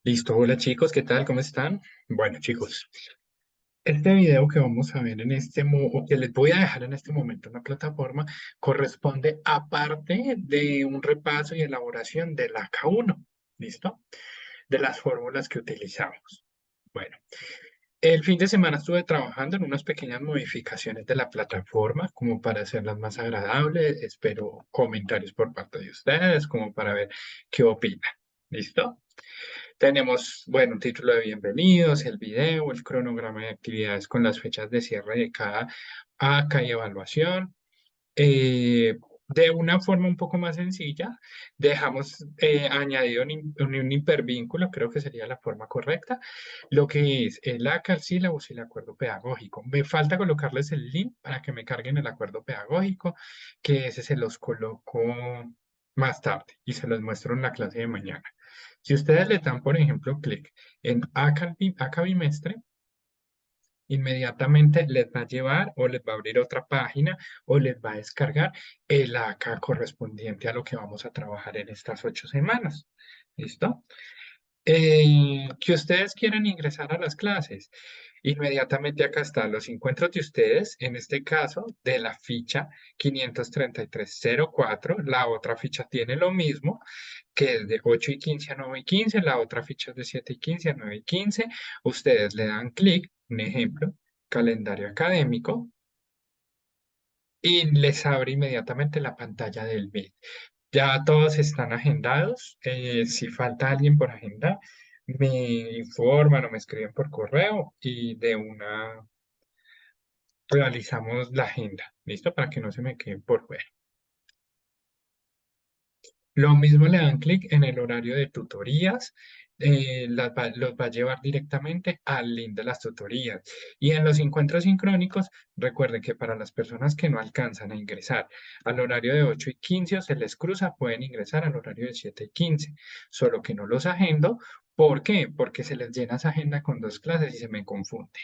Listo, hola chicos, ¿qué tal? ¿Cómo están? Bueno chicos, este video que vamos a ver o que les voy a dejar en este momento en la plataforma, corresponde a parte de un repaso y elaboración del AK1, ¿listo? De las fórmulas que utilizamos. Bueno, el fin de semana estuve trabajando en unas pequeñas modificaciones de la plataforma como para hacerlas más agradables. Espero comentarios por parte de ustedes como para ver qué opinan. ¿Listo? Tenemos, bueno, un título de bienvenidos, el video, el cronograma de actividades con las fechas de cierre de cada ACA y evaluación. De una forma un poco más sencilla, dejamos añadido un hipervínculo, creo que sería la forma correcta, lo que es el ACA, el sílabus y el acuerdo pedagógico. Me falta colocarles el link para que me carguen el acuerdo pedagógico, que ese se los coloco más tarde y se los muestro en la clase de mañana. Si ustedes le dan, por ejemplo, clic en ACA bimestre, inmediatamente les va a llevar o les va a abrir otra página o les va a descargar el ACA correspondiente a lo que vamos a trabajar en estas 8 semanas. ¿Listo? Que ustedes quieran ingresar a las clases. Inmediatamente acá están los encuentros de ustedes, en este caso de la ficha 53304. La otra ficha tiene lo mismo, que es de 8:15 a 9:15. La otra ficha es de 7:15 a 9:15. Ustedes le dan clic, un ejemplo, calendario académico, y les abre inmediatamente la pantalla del Meet. Ya todos están agendados. Si falta alguien por agendar, me informan o me escriben por correo y de una realizamos la agenda. ¿Listo? Para que no se me queden por fuera. Lo mismo le dan clic en el horario de tutorías, los va a llevar directamente al link de las tutorías. Y en los encuentros sincrónicos, recuerden que para las personas que no alcanzan a ingresar al horario de 8:15 o se les cruza, pueden ingresar al horario de 7:15, solo que no los agendo. ¿Por qué? Porque se les llena esa agenda con dos clases y se me confunde.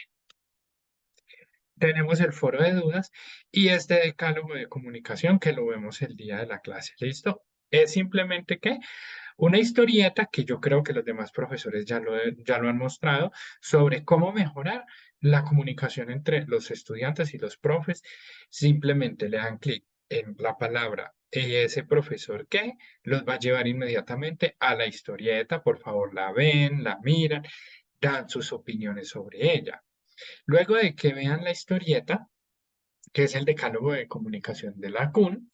Tenemos el foro de dudas y este decálogo de comunicación que lo vemos el día de la clase. ¿Listo? Es simplemente que una historieta que yo creo que los demás profesores ya lo han mostrado sobre cómo mejorar la comunicación entre los estudiantes y los profes. Simplemente le dan clic en la palabra ese profesor que los va a llevar inmediatamente a la historieta. Por favor, la ven, la miran, dan sus opiniones sobre ella. Luego de que vean la historieta, que es el decálogo de comunicación de la CUN,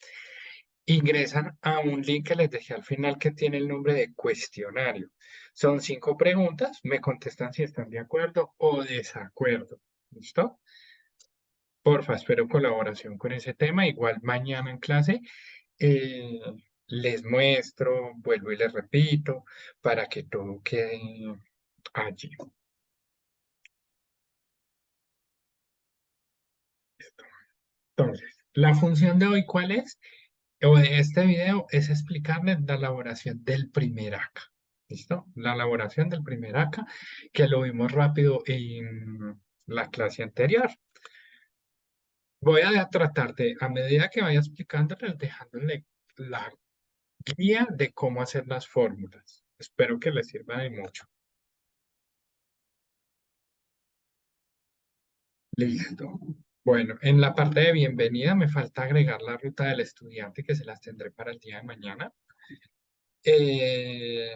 ingresan a un link que les dejé al final que tiene el nombre de cuestionario. Son 5 preguntas, me contestan si están de acuerdo o desacuerdo. ¿Listo? Porfa, espero colaboración con ese tema. Igual mañana en clase eh, les muestro, vuelvo y les repito, para que todo quede allí. Entonces, la función de hoy, ¿cuál es? O de este video es explicarles la elaboración del primer ACA. ¿Listo? La elaboración del primer ACA, que lo vimos rápido en la clase anterior. Voy a tratar de, a medida que vaya explicándoles, dejándole la guía de cómo hacer las fórmulas. Espero que les sirva de mucho. Listo. Bueno, en la parte de bienvenida me falta agregar la ruta del estudiante que se las tendré para el día de mañana. Eh,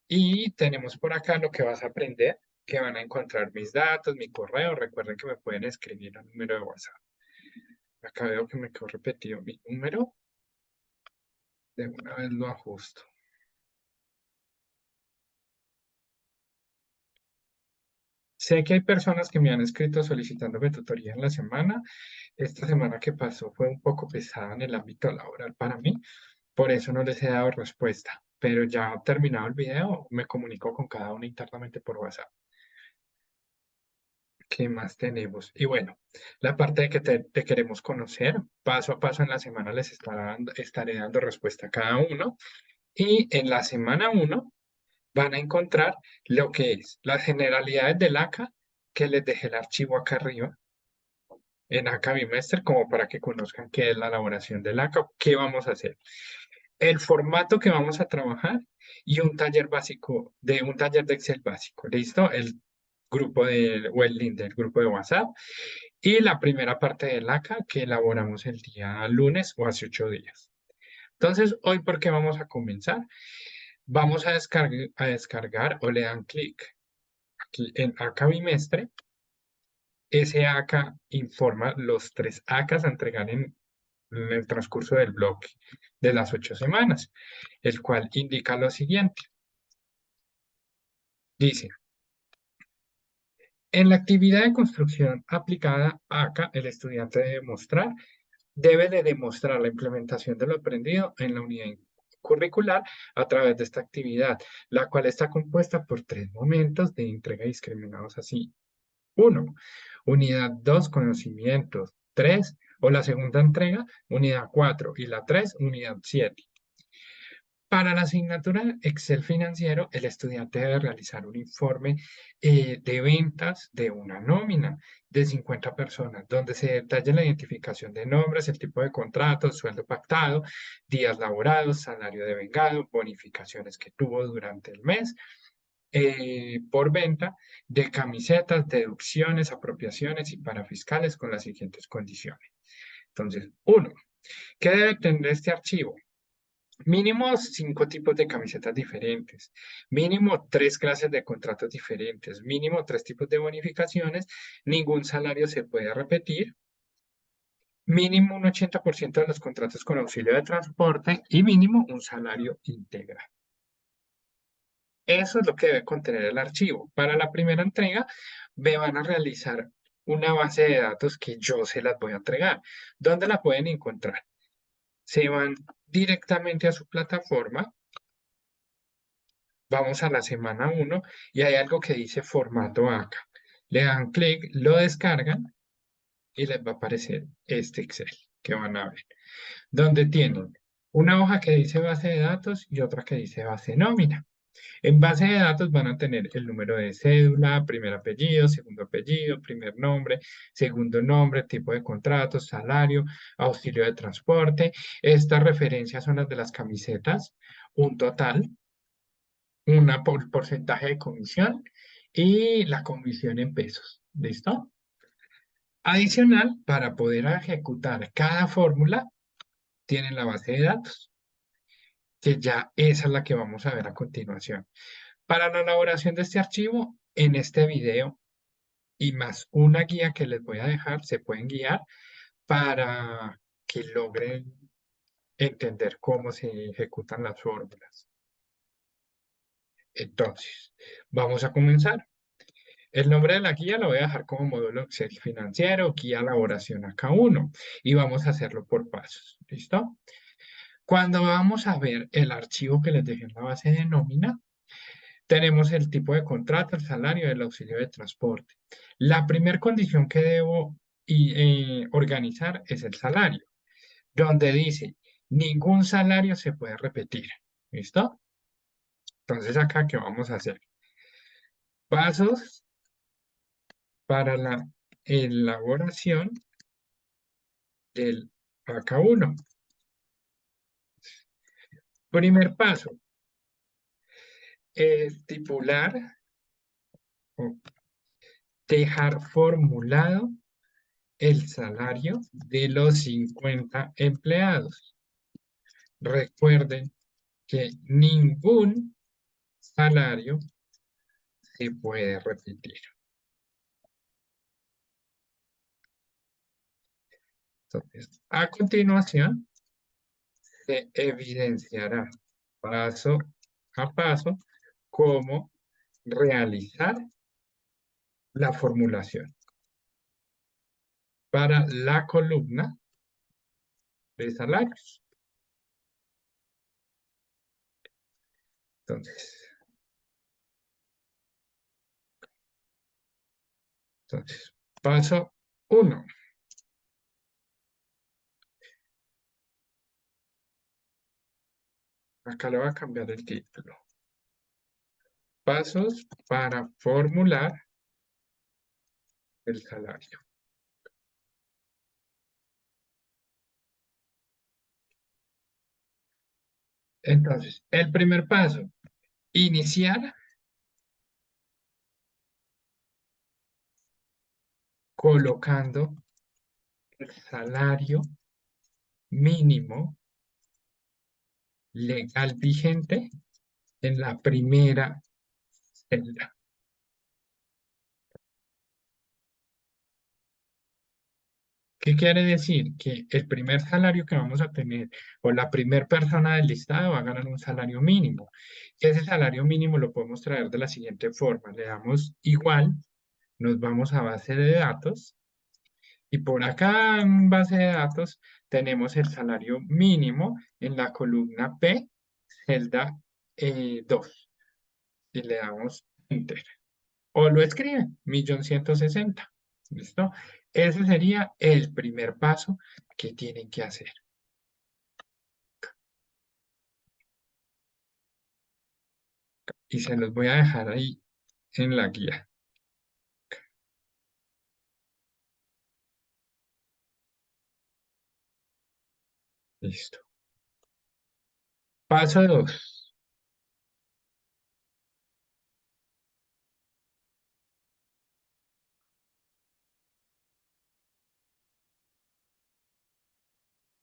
Y tenemos por acá lo que vas a aprender, que van a encontrar mis datos, mi correo. Recuerden que me pueden escribir al número de WhatsApp. Acá veo que me quedó repetido mi número. De una vez lo ajusto. Sé que hay personas que me han escrito solicitándome tutoría en la semana. Esta semana que pasó fue un poco pesada en el ámbito laboral para mí. Por eso no les he dado respuesta. Pero ya terminado el video, me comunico con cada uno internamente por WhatsApp. ¿Qué más tenemos? Y bueno, la parte de que te queremos conocer, paso a paso en la semana les estaré dando respuesta a cada uno. Y en la semana uno van a encontrar lo que es las generalidades del ACA, que les dejé el archivo acá arriba, en ACA Bimester, como para que conozcan qué es la elaboración del ACA, qué vamos a hacer. el formato que vamos a trabajar y un taller básico, de un taller de Excel básico. ¿Listo? El grupo o el link del grupo de WhatsApp y la primera parte del ACA que elaboramos el día lunes o hace 8 días. Entonces, hoy, ¿por qué vamos a comenzar? Vamos a descargar o le dan clic aquí en ACA bimestre. Ese ACA informa los 3 ACAs a entregar en el transcurso del bloque de las 8 semanas, el cual indica lo siguiente. Dice, en la actividad de construcción aplicada ACA, el estudiante debe de demostrar la implementación de lo aprendido en la unidad curricular a través de esta actividad, la cual está compuesta por 3 momentos de entrega discriminados así. 1. Unidad 2, conocimientos. 3, o la segunda entrega, unidad 4, y la 3, unidad 7. Para la asignatura Excel financiero, el estudiante debe realizar un informe de ventas de una nómina de 50 personas, donde se detalle la identificación de nombres, el tipo de contrato, sueldo pactado, días laborados, salario devengado, bonificaciones que tuvo durante el mes, por venta de camisetas, deducciones, apropiaciones y parafiscales con las siguientes condiciones. Entonces, uno, ¿qué debe tener este archivo? Mínimo 5 tipos de camisetas diferentes, mínimo 3 clases de contratos diferentes, mínimo 3 tipos de bonificaciones, ningún salario se puede repetir, mínimo un 80% de los contratos con auxilio de transporte y mínimo un salario integral. Eso es lo que debe contener el archivo. Para la primera entrega, me van a realizar una base de datos que yo se las voy a entregar. ¿Dónde la pueden encontrar? Se van directamente a su plataforma. Vamos a la semana 1 y hay algo que dice formato ACA. Le dan clic, lo descargan y les va a aparecer este Excel que van a ver, donde tienen una hoja que dice base de datos y otra que dice base nómina. En base de datos van a tener el número de cédula, primer apellido, primer nombre, segundo nombre, tipo de contrato, salario, auxilio de transporte. Estas referencias son las de las camisetas, un total, una por porcentaje de comisión y la comisión en pesos. ¿Listo? Adicional, para poder ejecutar cada fórmula, tienen la base de datos, que ya esa es la que vamos a ver a continuación. Para la elaboración de este archivo, en este video y más una guía que les voy a dejar, se pueden guiar para que logren entender cómo se ejecutan las fórmulas. Entonces, vamos a comenzar. El nombre de la guía lo voy a dejar como módulo Excel financiero, guía elaboración AK1 y vamos a hacerlo por pasos. ¿Listo? Cuando vamos a ver el archivo que les dejé en la base de nómina, tenemos el tipo de contrato, el salario y el auxilio de transporte. La primera condición que debo organizar es el salario, donde dice ningún salario se puede repetir. ¿Listo? Entonces acá, ¿qué vamos a hacer? Pasos para la elaboración del AK1. Primer paso, estipular o dejar formulado el salario de los 50 empleados. Recuerden que ningún salario se puede repetir. Entonces, a continuación, se evidenciará paso a paso cómo realizar la formulación para la columna de salarios. Entonces, paso 1. Acá le voy a cambiar el título. Pasos para formular el salario. Entonces, el primer paso, iniciar colocando el salario mínimo legal vigente en la primera celda. ¿Qué quiere decir? Que el primer salario que vamos a tener o la primera persona del listado va a ganar un salario mínimo. Y ese salario mínimo lo podemos traer de la siguiente forma. Le damos igual, nos vamos a base de datos y por acá en base de datos tenemos el salario mínimo en la columna P, celda 2 y le damos Enter. O lo escribe, 1.160.000. ¿Listo? Ese sería el primer paso que tienen que hacer. Y se los voy a dejar ahí en la guía. Listo. Paso 2.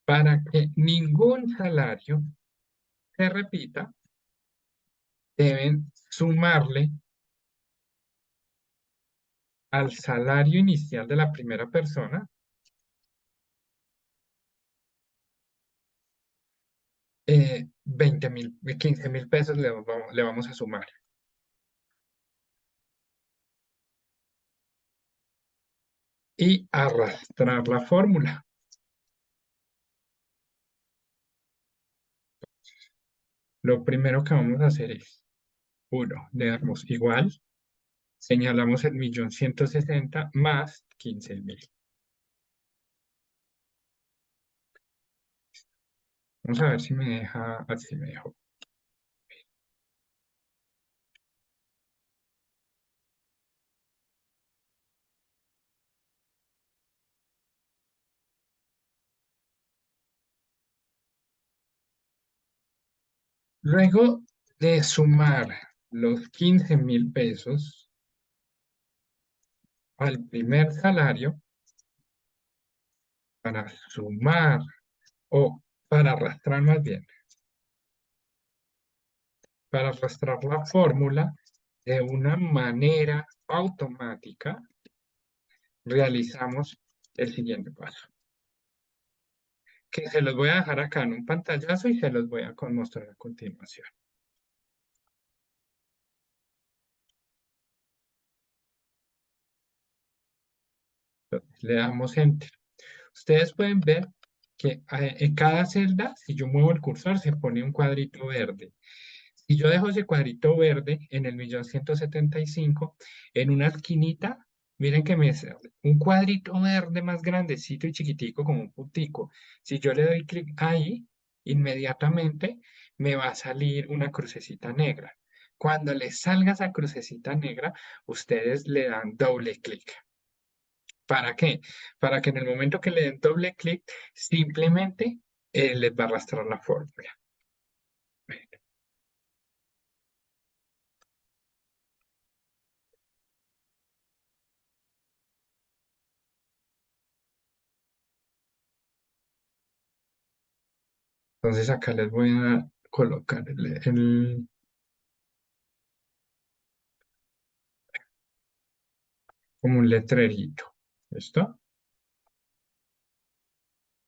Para que ningún salario se repita, deben sumarle al salario inicial de la primera persona 20.000, 15.000 pesos le vamos a sumar. Y arrastrar la fórmula. Lo primero que vamos a hacer es, uno, le damos igual, señalamos el 1.160.000 más 15.000. Vamos a ver si me deja, así me dejó. Luego de sumar los 15.000 pesos al primer salario, para sumar o para arrastrar más bien, para arrastrar la fórmula de una manera automática, realizamos el siguiente paso, que se los voy a dejar acá en un pantallazo y se los voy a mostrar a continuación. Entonces, le damos Enter. Ustedes pueden ver que en cada celda, si yo muevo el cursor, se pone un cuadrito verde. Si yo dejo ese cuadrito verde en el 1.175.000, en una esquinita, miren que me sale un cuadrito verde más grandecito y chiquitico, como un puntico. Si yo le doy clic ahí, inmediatamente me va a salir una crucecita negra. Cuando les salga esa crucecita negra, ustedes le dan doble clic. ¿Para qué? Para que en el momento que le den doble clic, simplemente les va a arrastrar la fórmula. Entonces acá les voy a colocar como un letrerito. ¿Listo?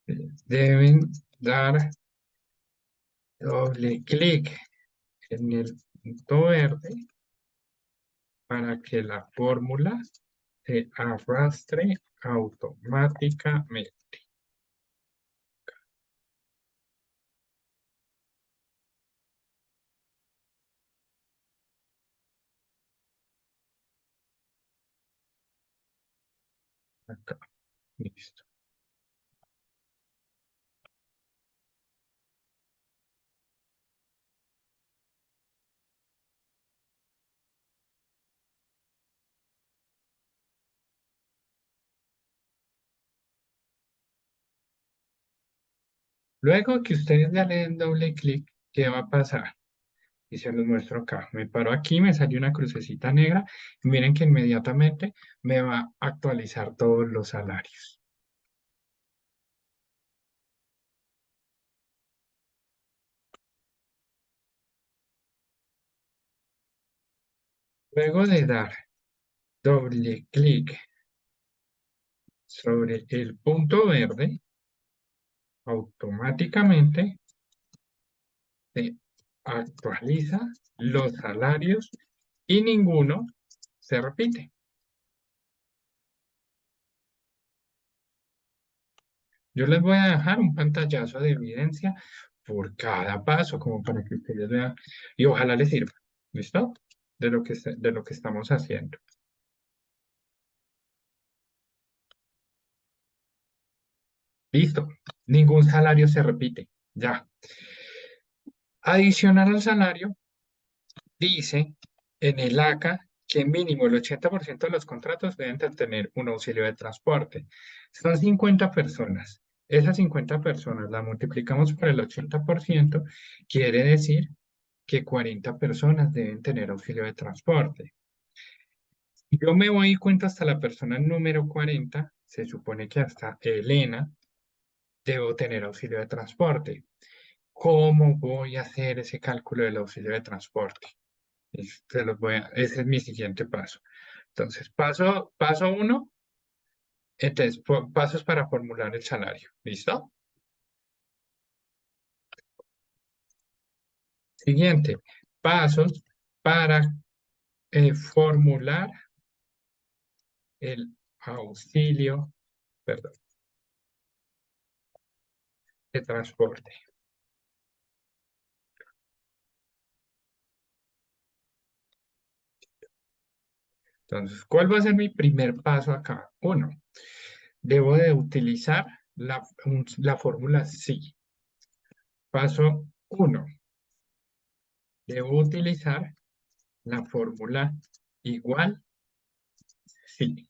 Deben dar doble clic en el punto verde para que la fórmula se arrastre automáticamente. Acá, listo. Luego que ustedes ya le den doble clic, ¿qué va a pasar? Y se los muestro acá. Me paro aquí, me salió una crucecita negra. Y miren que inmediatamente me va a actualizar todos los salarios. Luego de dar doble clic sobre el punto verde, automáticamente se actualiza los salarios y ninguno se repite. Yo les voy a dejar un pantallazo de evidencia por cada paso, como para que ustedes vean y ojalá les sirva. ¿Listo? De lo que estamos haciendo. Listo. Ningún salario se repite. Ya. Adicional al salario, dice en el ACA que mínimo el 80% de los contratos deben de tener un auxilio de transporte. Son 50 personas. Esas 50 personas las multiplicamos por el 80%, quiere decir que 40 personas deben tener auxilio de transporte. Si yo me voy y cuento hasta la persona número 40, se supone que hasta Elena debo tener auxilio de transporte. ¿Cómo voy a hacer ese cálculo del auxilio de transporte? Ese es mi siguiente paso. Entonces, paso uno, entonces, pasos para formular el salario. ¿Listo? Siguiente, pasos para formular el auxilio, perdón, de transporte. Entonces, ¿cuál va a ser mi primer paso acá? Uno, debo de utilizar la fórmula sí. Paso uno, debo utilizar la fórmula igual sí.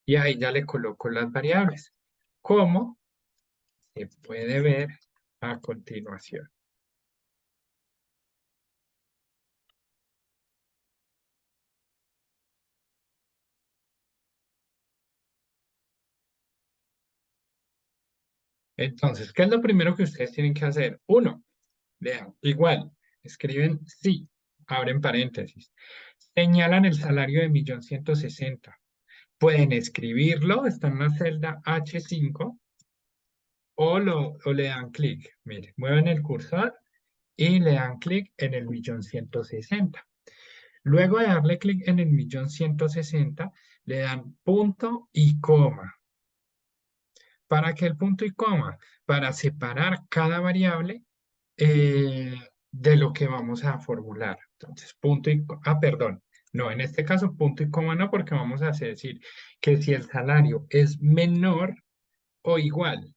Y ahí ya le coloco las variables, como se puede ver a continuación. Entonces, ¿qué es lo primero que ustedes tienen que hacer? Uno, vean, igual, escriben sí, abren paréntesis, señalan el salario de 1.160.000. Pueden escribirlo, está en la celda H5 o le dan clic. Mire, mueven el cursor y le dan clic en el 1.160.000. Luego de darle clic en el 1.160.000, le dan punto y coma. ¿Para qué el punto y coma? Para separar cada variable eh, de lo que vamos a formular. Entonces, perdón. No, en este caso punto y coma no, porque vamos a decir que si el salario es menor o igual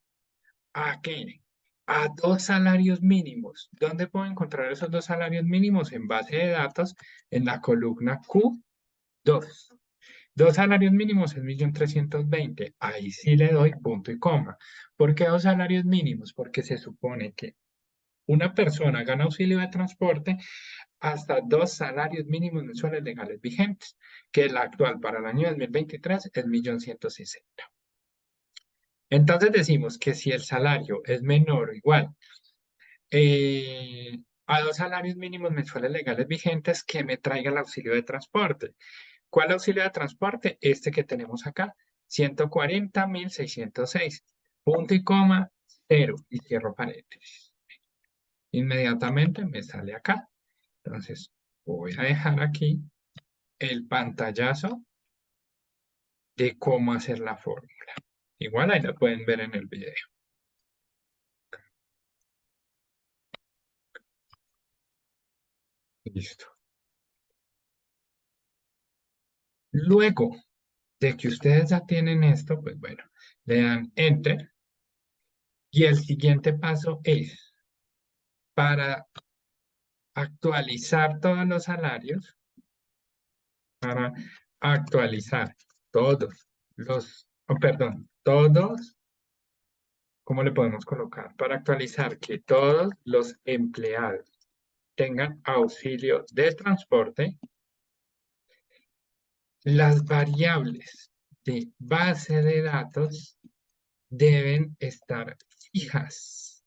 a qué? A dos salarios mínimos. ¿Dónde puedo encontrar esos dos salarios mínimos? En base de datos, en la columna Q2. Dos salarios mínimos es 1.320.000. Ahí sí le doy punto y coma. ¿Por qué dos salarios mínimos? Porque se supone que una persona gana auxilio de transporte hasta dos salarios mínimos mensuales legales vigentes, que el actual para el año 2023 es 1.160.000. Entonces decimos que si el salario es menor o igual a dos salarios mínimos mensuales legales vigentes, que me traiga el auxilio de transporte. ¿Cuál auxilio de transporte? Este que tenemos acá, 140.606. Punto y coma, cero, y cierro paréntesis. Inmediatamente me sale acá. Entonces, voy a dejar aquí el pantallazo de cómo hacer la fórmula. Igual ahí la pueden ver en el video. Listo. Luego de que ustedes ya tienen esto, pues bueno, le dan Enter y el siguiente paso es para actualizar todos los salarios, para actualizar todos los, oh, perdón, todos ¿Cómo le podemos colocar? Para actualizar que todos los empleados tengan auxilio de transporte, las variables de base de datos deben estar fijas.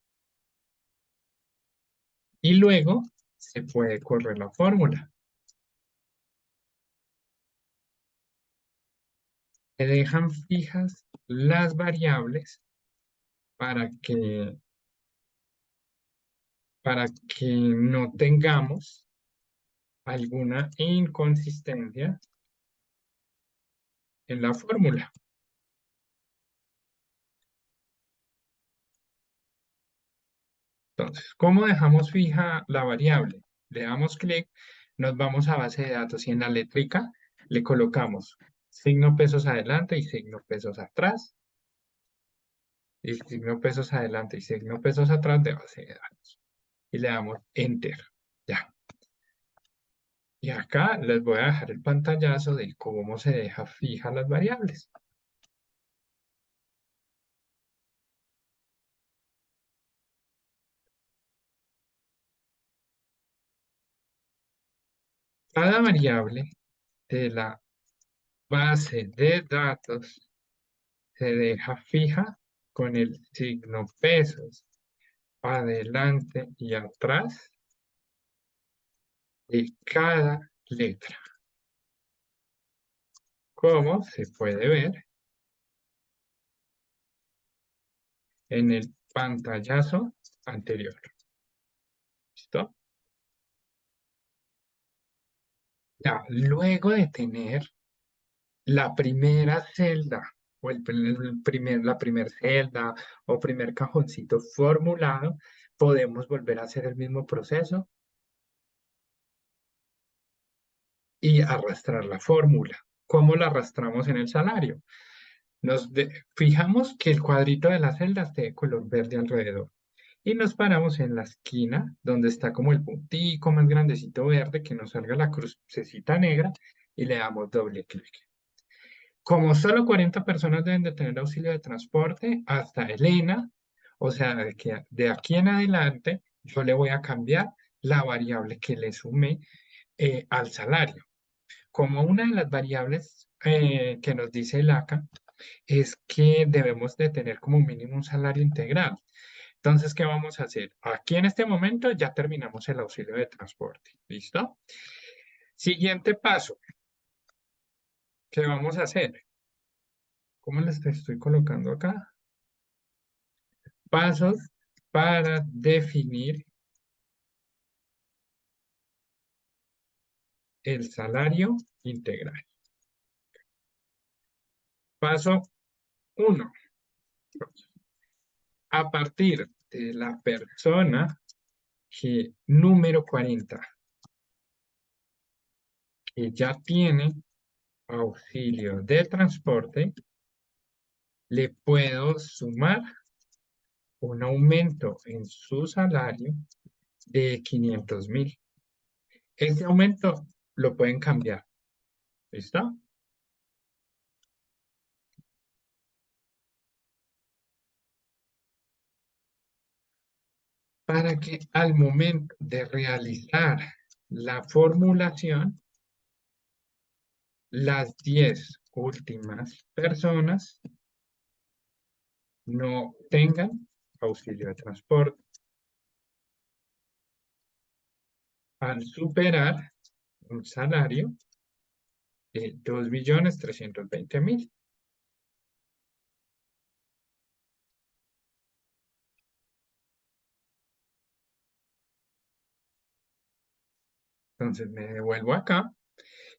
Y luego se puede correr la fórmula. Se dejan fijas las variables para para que no tengamos alguna inconsistencia en la fórmula. Entonces, ¿cómo dejamos fija la variable? Le damos clic, nos vamos a base de datos y en la letrica le colocamos signo pesos adelante y signo pesos atrás, y signo pesos adelante y signo pesos atrás de base de datos. Y le damos Enter. Ya. Y acá les voy a dejar el pantallazo de cómo se deja fija las variables. Cada variable de la base de datos se deja fija con el signo pesos adelante y atrás de cada letra, como se puede ver en el pantallazo anterior. ¿Listo? Ya, luego de tener la primera celda o la primera celda o primer cajoncito formulado, podemos volver a hacer el mismo proceso y arrastrar la fórmula. ¿Cómo la arrastramos en el salario? Fijamos que el cuadrito de la celda esté de color verde alrededor y nos paramos en la esquina donde está como el puntico más grandecito verde que nos salga la crucecita negra y le damos doble clic. Como solo 40 personas deben de tener auxilio de transporte, hasta Elena, o sea, de que de aquí en adelante yo le voy a cambiar la variable que le sumé al salario. Como una de las variables que nos dice el ACA es que debemos de tener como mínimo un salario integral. Entonces, ¿qué vamos a hacer? Aquí en este momento ya terminamos el auxilio de transporte. ¿Listo? Siguiente paso. ¿Qué vamos a hacer? ¿Cómo les estoy colocando acá? Pasos para definir el salario integral. Paso uno. A partir de la persona que número 40 que ya tiene auxilio de transporte, le puedo sumar un aumento en su salario de 500.000. Ese aumento lo pueden cambiar. ¿Listo? Para que al momento de realizar la formulación, las 10 últimas personas no tengan auxilio de transporte. Al superar un salario de 2.320.000. Entonces me devuelvo acá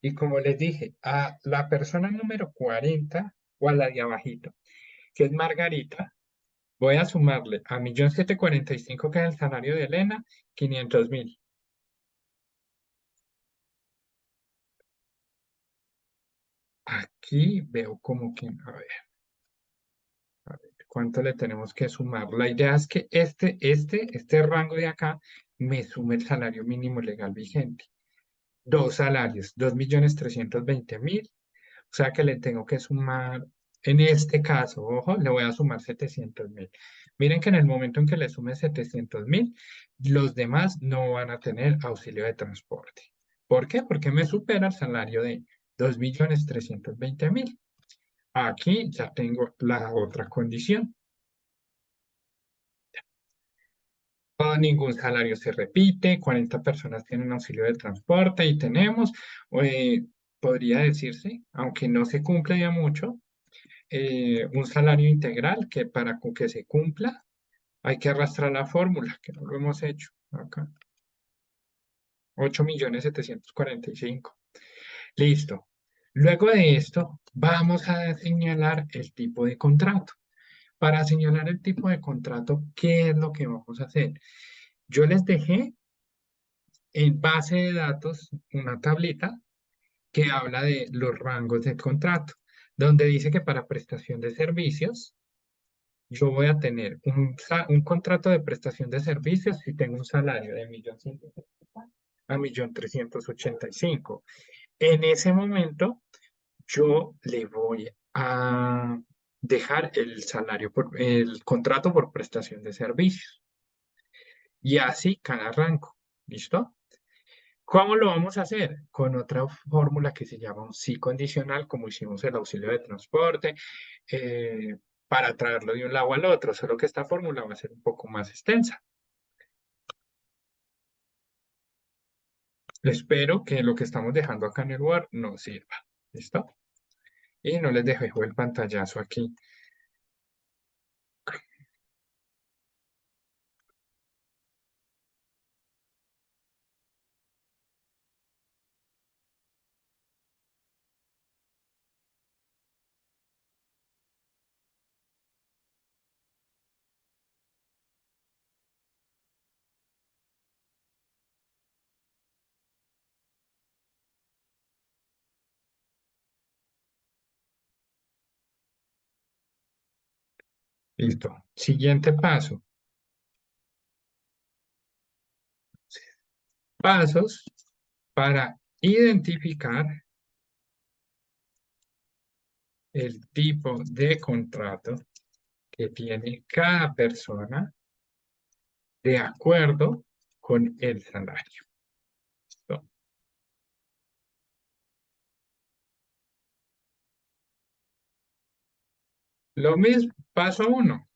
y como les dije, a la persona número 40 o a la de abajito, que es Margarita, voy a sumarle a 1.745.000 que es el salario de Elena, 500.000. Aquí veo como que, a ver, ¿cuánto le tenemos que sumar? La idea es que este rango de acá me sume el salario mínimo legal vigente. Dos salarios, 2.320.000, o sea que le tengo que sumar En este caso, ojo, le voy a sumar 700.000. Miren que en el momento en que le sume 700.000, los demás no van a tener auxilio de transporte. ¿Por qué? Porque me supera el salario de 2.320.000. Aquí ya tengo la otra condición. Ningún salario se repite, 40 personas tienen auxilio de transporte y tenemos, eh, podría decirse, aunque no se cumpla ya mucho, un salario integral que para que se cumpla hay que arrastrar la fórmula, que no lo hemos hecho acá. 8.745.000. Listo. Luego de esto, vamos a señalar el tipo de contrato. Para señalar el tipo de contrato, ¿qué es lo que vamos a hacer? Yo les dejé en base de datos una tablita que habla de los rangos de contrato, donde dice que para prestación de servicios, yo voy a tener un contrato de prestación de servicios si tengo un salario de 1.150.000 a 1.385.000. En ese momento, yo le voy a dejar el salario el contrato por prestación de servicios y así cada rango. ¿Listo? ¿Cómo lo vamos a hacer? Con otra fórmula que se llama un sí condicional, como hicimos el auxilio de transporte, eh, para traerlo de un lado al otro, solo que esta fórmula va a ser un poco más extensa. Espero que lo que estamos dejando acá en el Word nos sirva. ¿Listo? Y no les dejo el pantallazo aquí. Listo. Siguiente paso. Pasos para identificar el tipo de contrato que tiene cada persona de acuerdo con el salario. ¿Listo? Lo mismo, paso uno,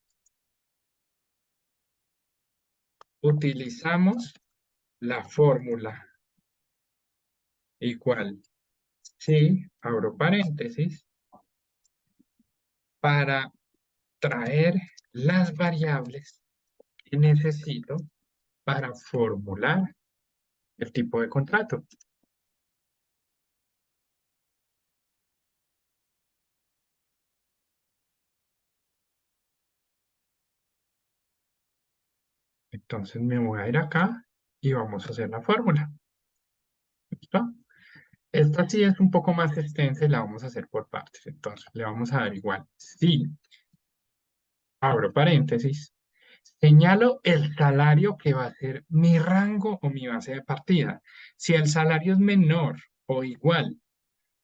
utilizamos la fórmula igual, sí, abro paréntesis, para traer las variables que necesito para formular el tipo de contrato. Entonces me voy a ir acá y vamos a hacer la fórmula. ¿Listo? Esta sí es un poco más extensa y la vamos a hacer por partes. Entonces le vamos a dar igual. Sí, abro paréntesis. Señalo el salario que va a ser mi rango o mi base de partida. Si el salario es menor o igual,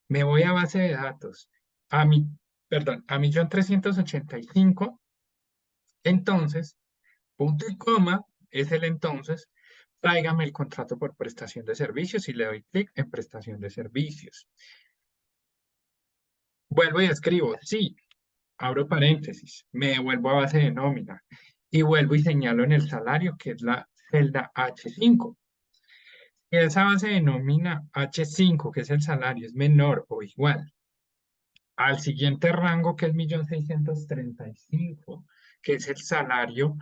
me voy a base de datos. A mi, perdón, a 1.385.000. Entonces, punto y coma es el entonces. Tráigame el contrato por prestación de servicios y le doy clic en prestación de servicios. Vuelvo y escribo, sí, abro paréntesis, me devuelvo a base de nómina y vuelvo y señalo en el salario que es la celda H5. Si esa base de nómina H5, que es el salario, es menor o igual al siguiente rango que es 1.635.000, que es el salario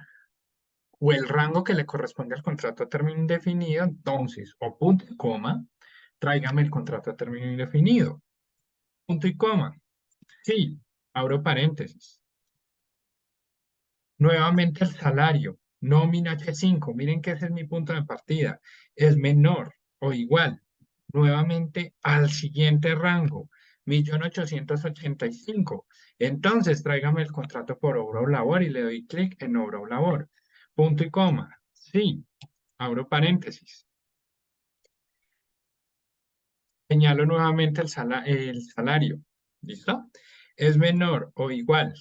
o el rango que le corresponde al contrato a término indefinido, entonces, o punto y coma, tráigame el contrato a término indefinido. Punto y coma. Sí, abro paréntesis. Nuevamente el salario, nómina H5, miren que ese es mi punto de partida, es menor o igual, nuevamente al siguiente rango, 1.885.000. Entonces tráigame el contrato por obra o labor y le doy clic en obra o labor. Punto y coma. Sí, abro paréntesis. Señalo nuevamente el salario. ¿Listo? es menor o igual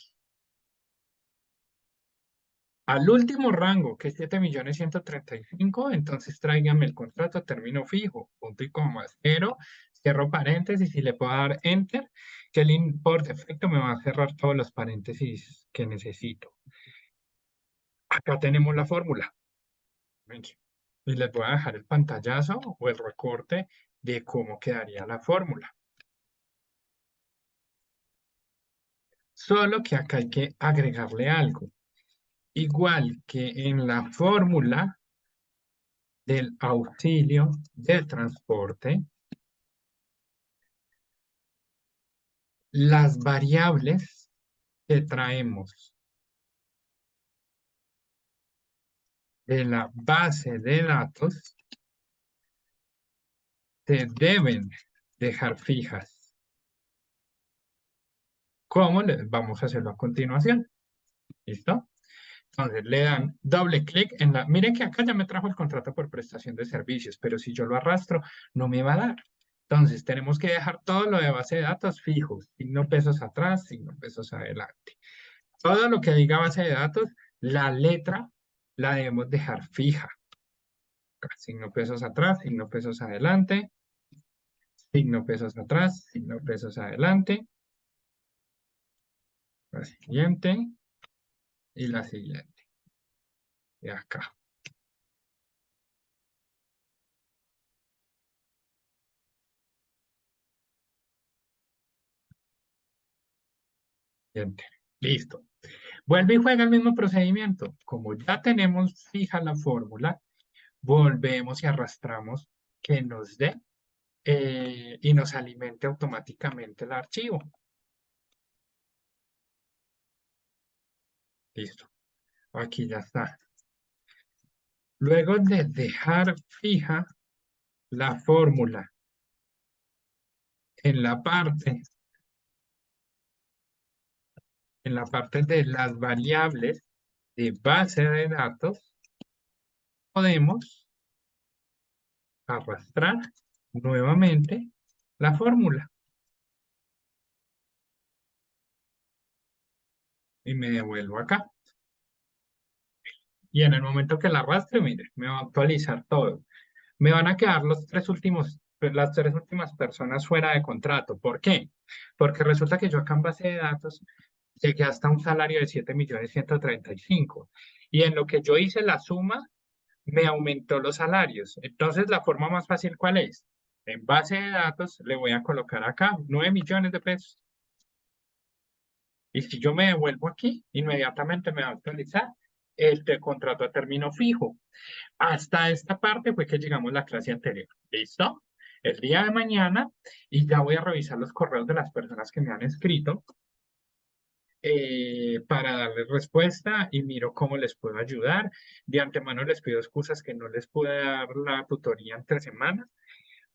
al último rango, que es 7.135.000, entonces tráigame el contrato a término fijo, punto y coma, cero, cierro paréntesis y le puedo dar enter, que por defecto me va a cerrar todos los paréntesis que necesito. Acá tenemos la fórmula. Ven, y les voy a dejar el pantallazo o el recorte de cómo quedaría la fórmula. Solo que acá hay que agregarle algo. Igual que en la fórmula del auxilio del transporte, las variables que traemos de la base de datos se deben dejar fijas. ¿Cómo? Vamos a hacerlo a continuación. ¿Listo? Entonces le dan doble clic en la... Miren que acá ya me trajo el contrato por prestación de servicios, pero si yo lo arrastro, no me va a dar. Entonces tenemos que dejar todo lo de base de datos fijos, signo pesos atrás, signo pesos adelante. Todo lo que diga base de datos, la letra la debemos dejar fija. Signo pesos atrás, signo pesos adelante, signo pesos atrás, signo pesos adelante, la siguiente y la siguiente. Y acá. Siguiente. Listo. Vuelve y juega el mismo procedimiento. Como ya tenemos fija la fórmula, volvemos y arrastramos que nos dé y nos alimente automáticamente el archivo. Listo. Aquí ya está. Luego de dejar fija la fórmula en la parte, en la parte de las variables de base de datos, podemos arrastrar nuevamente la fórmula y me devuelvo acá. Y en el momento que la arrastre, mire, me va a actualizar todo. Me van a quedar las tres últimas personas fuera de contrato. ¿Por qué? Porque resulta que yo acá en base de datos llegué hasta un salario de 7.135.000. Y en lo que yo hice la suma, me aumentó los salarios. Entonces, la forma más fácil, ¿cuál es? En base de datos le voy a colocar acá 9 millones de pesos. Y si yo me devuelvo aquí, inmediatamente me va a actualizar el contrato a término fijo. Hasta esta parte fue que llegamos a la clase anterior. ¿Listo? El día de mañana, y ya voy a revisar los correos de las personas que me han escrito para darles respuesta y miro cómo les puedo ayudar. De antemano les pido excusas que no les pude dar la tutoría entre semanas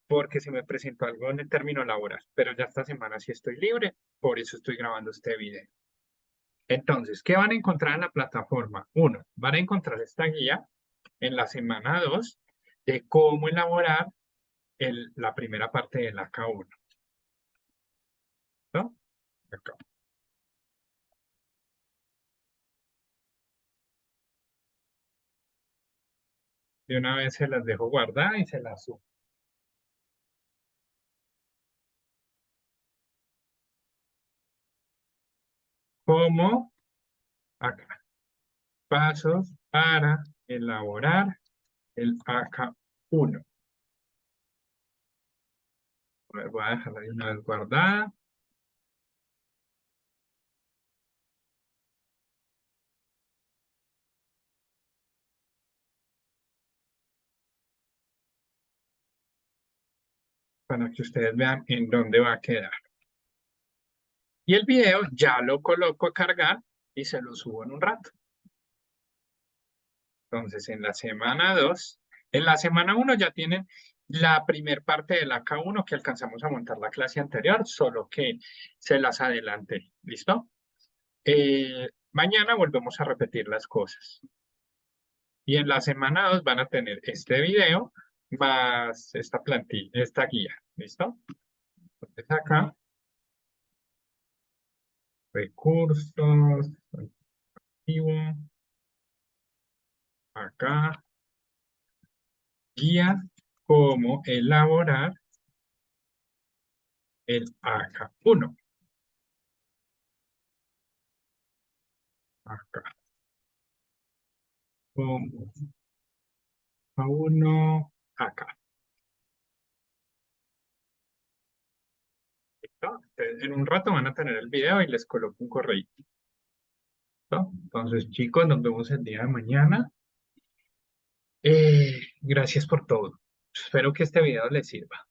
porque se me presentó algo en el término laboral, pero ya esta semana sí estoy libre, por eso estoy grabando este video. Entonces, ¿qué van a encontrar en la plataforma? Uno, van a encontrar esta guía en la semana 2 de cómo elaborar la primera parte de la K1, ¿no? Acá. De una vez se las dejo guardar y se las subo. ¿Cómo? Acá. Pasos para elaborar el AK1. A ver, voy a dejarla de una vez guardada. Para que ustedes vean en dónde va a quedar. Y el video ya lo coloco a cargar y se lo subo en un rato. Entonces, en la semana 2, en la semana 1 ya tienen la primer parte de la K1 que alcanzamos a montar la clase anterior, solo que se las adelanté. ¿Listo? Mañana volvemos a repetir las cosas. Y en la semana 2 van a tener este video más esta plantilla, esta guía. ¿Listo? Entonces acá recursos, activo, acá, guía, cómo elaborar el AK1. Acá, como AK1, acá. ¿Listo? En un rato van a tener el video y les coloco un correo. Entonces, chicos, nos vemos el día de mañana. Gracias por todo. Espero que este video les sirva.